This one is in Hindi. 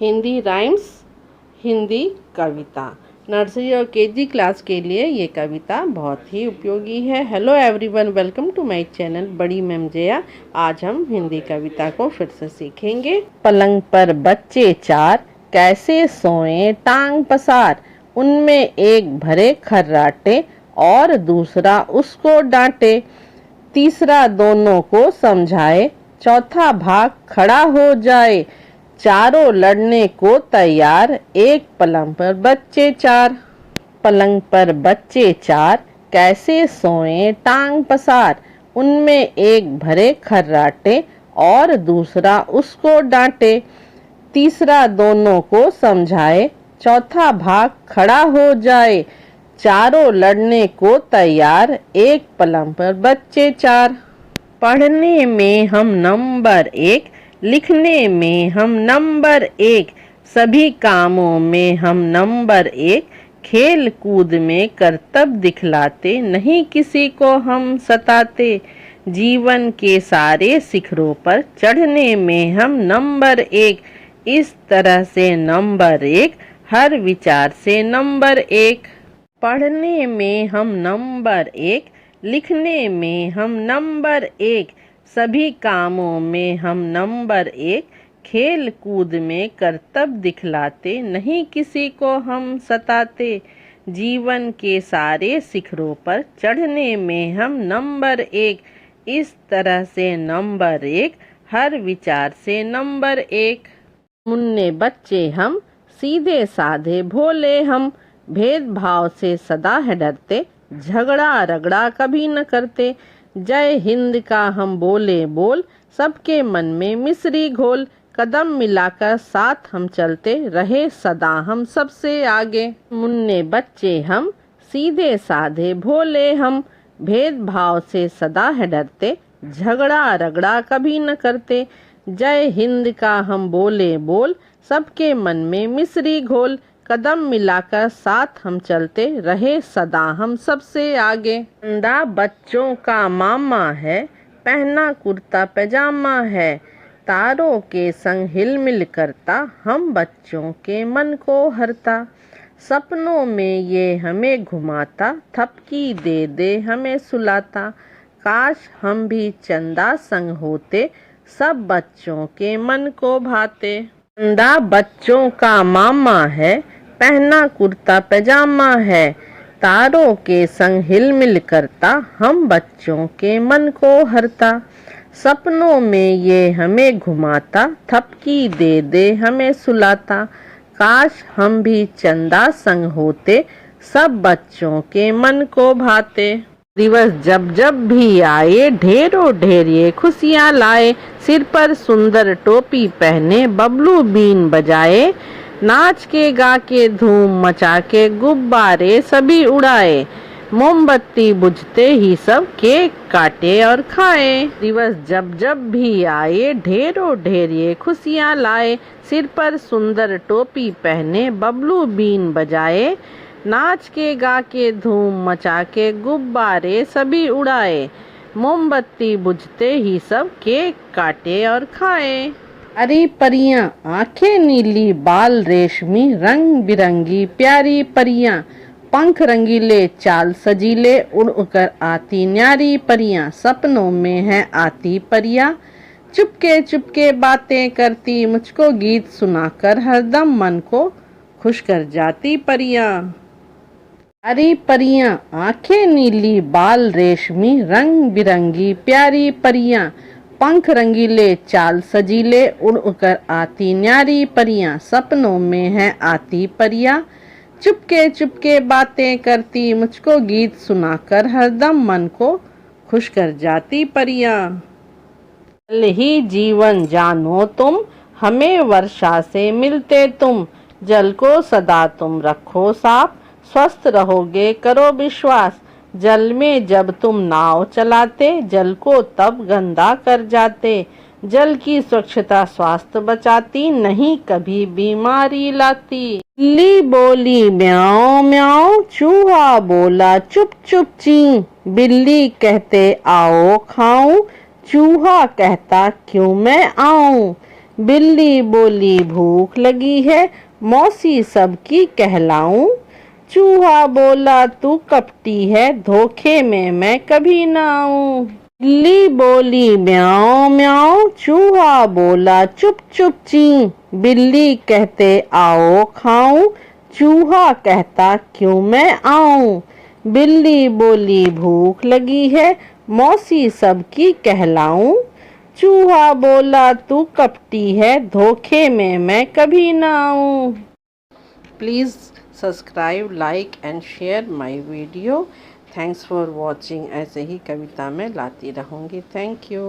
हिंदी राइम्स, हिंदी कविता। नर्सरी और केजी क्लास के लिए ये कविता बहुत ही उपयोगी है। Hello everyone, welcome to my channel बड़ी मैम जया। आज हम हिंदी कविता को फिर से सीखेंगे। पलंग पर बच्चे चार, कैसे सोए टांग पसार। उनमें एक भरे खर्राटे और दूसरा उसको डांटे। तीसरा दोनों को समझाए, चौथा भाग खड़ा हो जाए। चारों लड़ने को तैयार, एक पलंग पर बच्चे चार। पलंग पर बच्चे चार, कैसे सोए टांग पसार। उनमें एक भरे खर्राटे और दूसरा उसको डांटे। तीसरा दोनों को समझाए, चौथा भाग खड़ा हो जाए। चारों लड़ने को तैयार, एक पलंग पर बच्चे चार। पढ़ने में हम नंबर एक, लिखने में हम नंबर एक। सभी कामों में हम नंबर एक। खेल कूद में करतब दिखलाते, नहीं किसी को हम सताते। जीवन के सारे शिखरों पर चढ़ने में हम नंबर एक। इस तरह से नंबर एक, हर विचार से नंबर एक। पढ़ने में हम नंबर एक, लिखने में हम नंबर एक। सभी कामों में हम नंबर एक। खेल कूद में करतब दिखलाते, नहीं किसी को हम सताते। जीवन के सारे शिखरों पर चढ़ने में हम नंबर एक। इस तरह से नंबर एक, हर विचार से नंबर एक। मुन्ने बच्चे हम, सीधे साधे भोले हम। भेदभाव से सदा है डरते, झगड़ा रगड़ा कभी न करते। जय हिंद का हम बोले बोल, सबके मन में मिश्री घोल। कदम मिलाकर साथ हम चलते, रहे सदा हम सबसे आगे। मुन्ने बच्चे हम, सीधे साधे भोले हम। भेदभाव से सदा है डरते, झगड़ा रगड़ा कभी न करते। जय हिंद का हम बोले बोल, सबके मन में मिश्री घोल। कदम मिलाकर साथ हम चलते, रहे सदा हम सबसे आगे। अंधा बच्चों का मामा है, पहना कुर्ता पैजामा है। तारों के संग हिलमिल करता, हम बच्चों के मन को हरता। सपनों में ये हमें घुमाता, थपकी दे दे हमें सुलाता। काश हम भी चंदा संग होते, सब बच्चों के मन को भाते। अंधा बच्चों का मामा है, पहना कुर्ता पैजामा है। तारों के संग हिलमिल करता, हम बच्चों के मन को हरता। सपनों में ये हमें घुमाता, थपकी दे दे हमें सुलाता। काश हम भी चंदा संग होते, सब बच्चों के मन को भाते। दिवस जब जब भी आए, ढेरों ढेर ये खुशियाँ लाए। सिर पर सुंदर टोपी पहने, बबलू बीन बजाए। नाच के गा के धूम मचा के, गुब्बारे सभी उड़ाए। मोमबत्ती बुझते ही सब केक काटे और खाए। दिवस जब जब भी आए, ढेरों ढेर ये खुशियाँ लाए। सिर पर सुंदर टोपी पहने, बबलू बीन बजाए। नाच के गा के धूम मचा के, गुब्बारे सभी उड़ाए। मोमबत्ती बुझते ही सब केक काटे और खाए। अरे परियां, आंखें नीली, बाल रेशमी, रंग बिरंगी प्यारी परियां। पंख रंगीले, चाल सजीले, उड़ उड़कर आती न्यारी परियां। सपनों में है आती परियां, चुपके चुपके बातें करती। मुझको गीत सुनाकर हरदम मन को खुश कर जाती परियां। अरे परियां, आंखें नीली, बाल रेशमी, रंग बिरंगी प्यारी परियां। पंख रंगीले, चाल सजीले, उड़ उड़कर आती न्यारी परियां। सपनों में है आती परियां, चुपके चुपके बातें करती। मुझको गीत सुनाकर हरदम मन को खुश कर जाती परियां। जल ही जीवन जानो तुम, हमें वर्षा से मिलते तुम। जल को सदा तुम रखो साफ, स्वस्थ रहोगे करो विश्वास। जल में जब तुम नाव चलाते, जल को तब गंदा कर जाते। जल की स्वच्छता स्वास्थ्य बचाती, नहीं कभी बीमारी लाती। बिल्ली बोली म्याऊं म्याऊं, चूहा बोला चुप चुप ची। बिल्ली कहते आओ खाऊं, चूहा कहता क्यों मैं आऊं। बिल्ली बोली भूख लगी है, मौसी सबकी कहलाऊं। चूहा बोला तू कपटी है, धोखे में मैं कभी ना आऊं। बिल्ली बोली म्याऊं म्याऊं, चूहा बोला चुप चुप ची। बिल्ली कहते आओ खाऊं, चूहा कहता क्यों मैं आऊं। बिल्ली बोली भूख लगी है, मौसी सबकी कहलाऊं। चूहा बोला तू कपटी है, धोखे में मैं कभी ना आऊं। Please subscribe, like and share my video. Thanks for watching. ऐसे ही कविता मैं लाती रहूँगी। Thank you.